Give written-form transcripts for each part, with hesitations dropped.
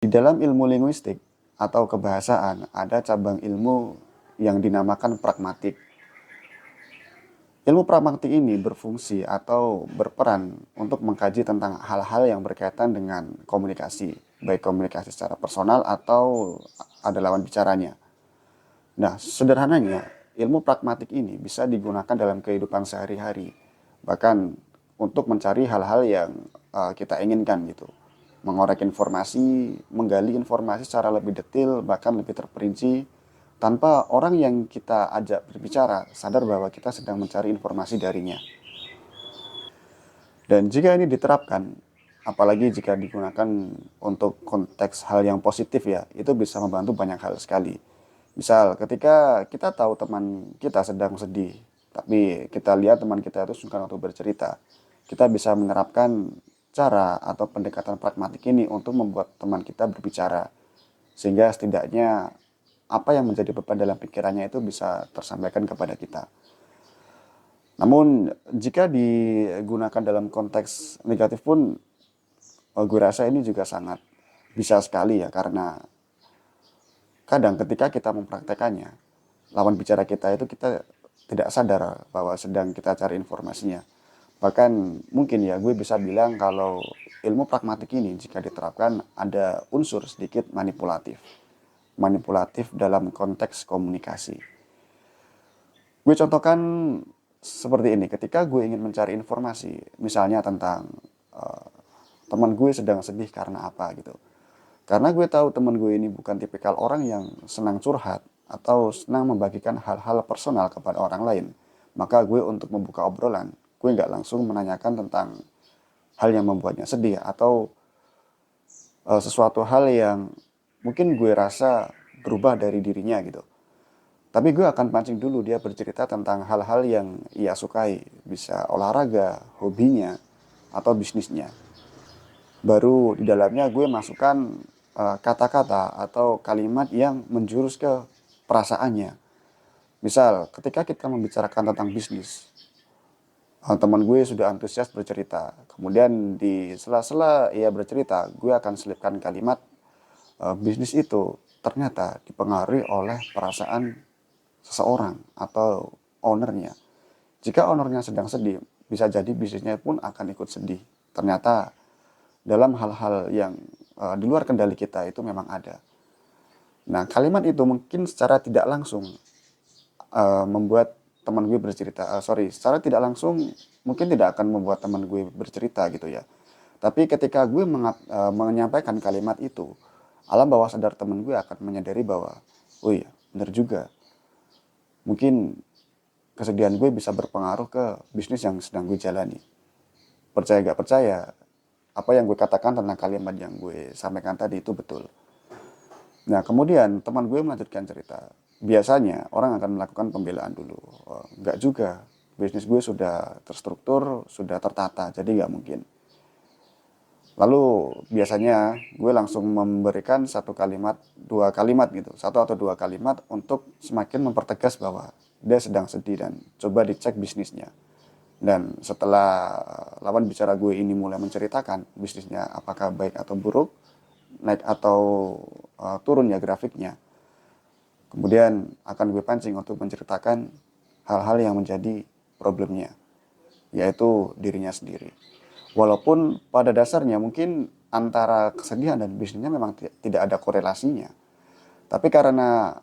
Di dalam ilmu linguistik atau kebahasaan ada cabang ilmu yang dinamakan pragmatik. Ilmu pragmatik ini berfungsi atau berperan untuk mengkaji tentang hal-hal yang berkaitan dengan komunikasi, baik komunikasi secara personal atau ada lawan bicaranya. Nah, sederhananya, ilmu pragmatik ini bisa digunakan dalam kehidupan sehari-hari, bahkan untuk mencari hal-hal yang kita inginkan gitu. Mengorek informasi, menggali informasi secara lebih detail, bahkan lebih terperinci, tanpa orang yang kita ajak berbicara sadar bahwa kita sedang mencari informasi darinya. Dan jika ini diterapkan, apalagi jika digunakan untuk konteks hal yang positif ya, itu bisa membantu banyak hal sekali. Misal ketika kita tahu teman kita sedang sedih, tapi kita lihat teman kita itu sungkan untuk bercerita, kita bisa menerapkan cara atau pendekatan pragmatik ini untuk membuat teman kita berbicara. Sehingga setidaknya apa yang menjadi beban dalam pikirannya itu bisa tersampaikan kepada kita. Namun jika digunakan dalam konteks negatif pun, gue rasa ini juga sangat bisa sekali ya, karena kadang ketika kita mempraktekannya, lawan bicara kita itu kita tidak sadar bahwa sedang kita cari informasinya. Bahkan mungkin ya gue bisa bilang kalau ilmu pragmatik ini jika diterapkan ada unsur sedikit manipulatif. Manipulatif dalam konteks komunikasi. Gue contohkan seperti ini, ketika gue ingin mencari informasi, misalnya tentang uh, teman gue sedang sedih karena apa gitu. Karena gue tahu teman gue ini bukan tipikal orang yang senang curhat atau senang membagikan hal-hal personal kepada orang lain. Maka gue untuk membuka obrolan, gue nggak langsung menanyakan tentang hal yang membuatnya sedih atau sesuatu hal yang mungkin gue rasa berubah dari dirinya gitu. Tapi gue akan pancing dulu dia bercerita tentang hal-hal yang ia sukai, bisa olahraga, hobinya, atau bisnisnya. Baru di dalamnya gue masukkan kata-kata atau kalimat yang menjurus ke perasaannya. Misal, ketika kita membicarakan tentang bisnis, teman gue sudah antusias bercerita. Kemudian di sela-sela ia bercerita, gue akan selipkan kalimat bisnis itu ternyata dipengaruhi oleh perasaan seseorang atau ownernya. Jika ownernya sedang sedih, bisa jadi bisnisnya pun akan ikut sedih. Ternyata dalam hal-hal yang di luar kendali kita itu memang ada. Nah, kalimat itu mungkin secara tidak langsung membuat teman gue bercerita. Secara tidak langsung mungkin tidak akan membuat teman gue bercerita gitu ya. Tapi ketika gue menyampaikan kalimat itu, alam bawah sadar teman gue akan menyadari bahwa, oh iya, benar juga. Mungkin kesedihan gue bisa berpengaruh ke bisnis yang sedang gue jalani. Percaya gak percaya, apa yang gue katakan tentang kalimat yang gue sampaikan tadi itu betul. Nah, kemudian teman gue melanjutkan cerita. Biasanya orang akan melakukan pembelaan dulu. Oh, enggak juga, bisnis gue sudah terstruktur, sudah tertata, jadi nggak mungkin. Lalu biasanya gue langsung memberikan satu kalimat, dua kalimat gitu, satu atau dua kalimat untuk semakin mempertegas bahwa dia sedang sedih dan coba dicek bisnisnya. Dan setelah lawan bicara gue ini mulai menceritakan bisnisnya apakah baik atau buruk, naik atau turun ya grafiknya, kemudian akan gue pancing untuk menceritakan hal-hal yang menjadi problemnya, yaitu dirinya sendiri. Walaupun pada dasarnya mungkin antara kesedihan dan bisnisnya memang tidak ada korelasinya. Tapi karena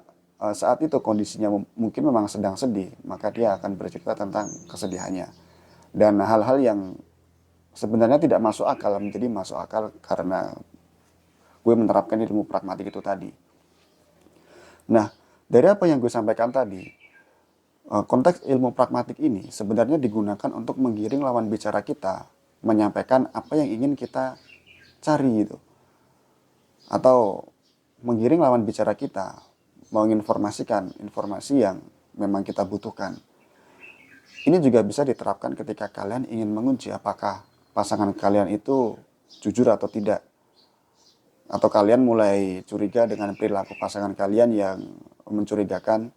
saat itu kondisinya mungkin memang sedang sedih, maka dia akan bercerita tentang kesedihannya. Dan hal-hal yang sebenarnya tidak masuk akal menjadi masuk akal karena gue menerapkan ilmu pragmatik itu tadi. Nah, dari apa yang gue sampaikan tadi, konteks ilmu pragmatik ini sebenarnya digunakan untuk menggiring lawan bicara kita, menyampaikan apa yang ingin kita cari gitu. Atau menggiring lawan bicara kita, menginformasikan informasi yang memang kita butuhkan. Ini juga bisa diterapkan ketika kalian ingin mengunci apakah pasangan kalian itu jujur atau tidak. Atau kalian mulai curiga dengan perilaku pasangan kalian yang mencurigakan,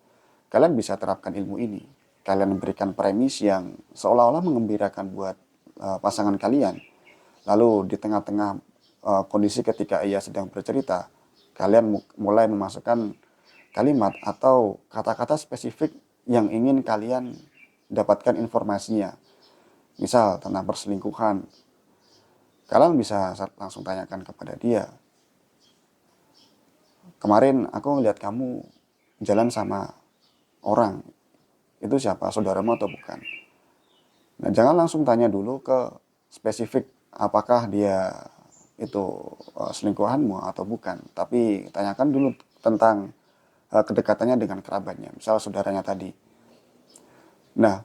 kalian bisa terapkan ilmu ini. Kalian memberikan premis yang seolah-olah mengembirakan buat pasangan kalian. Lalu di tengah-tengah kondisi ketika ia sedang bercerita, kalian mulai memasukkan kalimat atau kata-kata spesifik yang ingin kalian dapatkan informasinya. Misal tentang perselingkuhan, kalian bisa langsung tanyakan kepada dia, kemarin aku ngeliat kamu jalan sama orang, itu siapa, saudaramu atau bukan? Nah, jangan langsung tanya dulu ke spesifik apakah dia itu selingkuhanmu atau bukan, tapi tanyakan dulu tentang kedekatannya dengan kerabatnya, misal saudaranya tadi. Nah,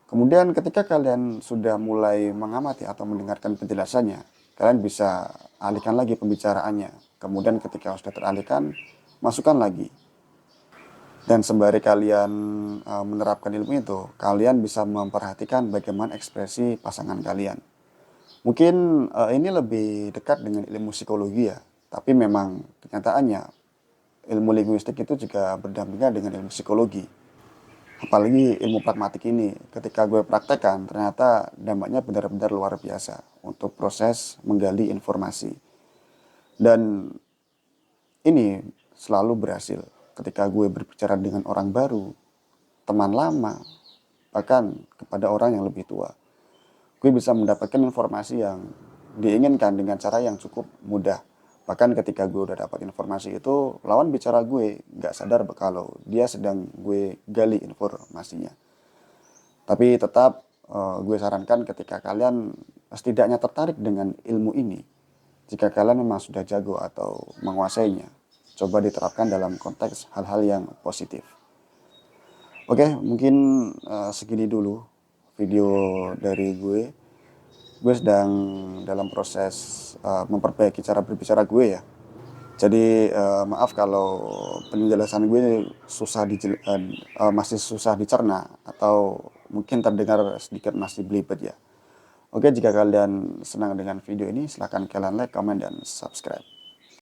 kemudian ketika kalian sudah mulai mengamati atau mendengarkan penjelasannya, kalian bisa alihkan lagi pembicaraannya. Kemudian ketika sudah teralihkan, masukkan lagi. Dan sembari kalian menerapkan ilmu itu, kalian bisa memperhatikan bagaimana ekspresi pasangan kalian. Mungkin ini lebih dekat dengan ilmu psikologi ya, tapi memang kenyataannya ilmu linguistik itu juga berdampingan dengan ilmu psikologi. Apalagi ilmu pragmatik ini, ketika gue praktekkan, ternyata dampaknya benar-benar luar biasa untuk proses menggali informasi. Dan ini selalu berhasil ketika gue berbicara dengan orang baru, teman lama, bahkan kepada orang yang lebih tua. Gue bisa mendapatkan informasi yang diinginkan dengan cara yang cukup mudah. Bahkan ketika gue udah dapat informasi itu, lawan bicara gue gak sadar kalau dia sedang gue gali informasinya. Tapi tetap gue sarankan ketika kalian setidaknya tertarik dengan ilmu ini, jika kalian memang sudah jago atau menguasainya, coba diterapkan dalam konteks hal-hal yang positif. Oke, mungkin segini dulu video dari gue. Gue sedang dalam proses memperbaiki cara berbicara gue ya. Jadi maaf kalau penjelasan gue masih susah dicerna atau mungkin terdengar sedikit masih belibet ya. Oke, jika kalian senang dengan video ini, silahkan kalian like, comment, dan subscribe.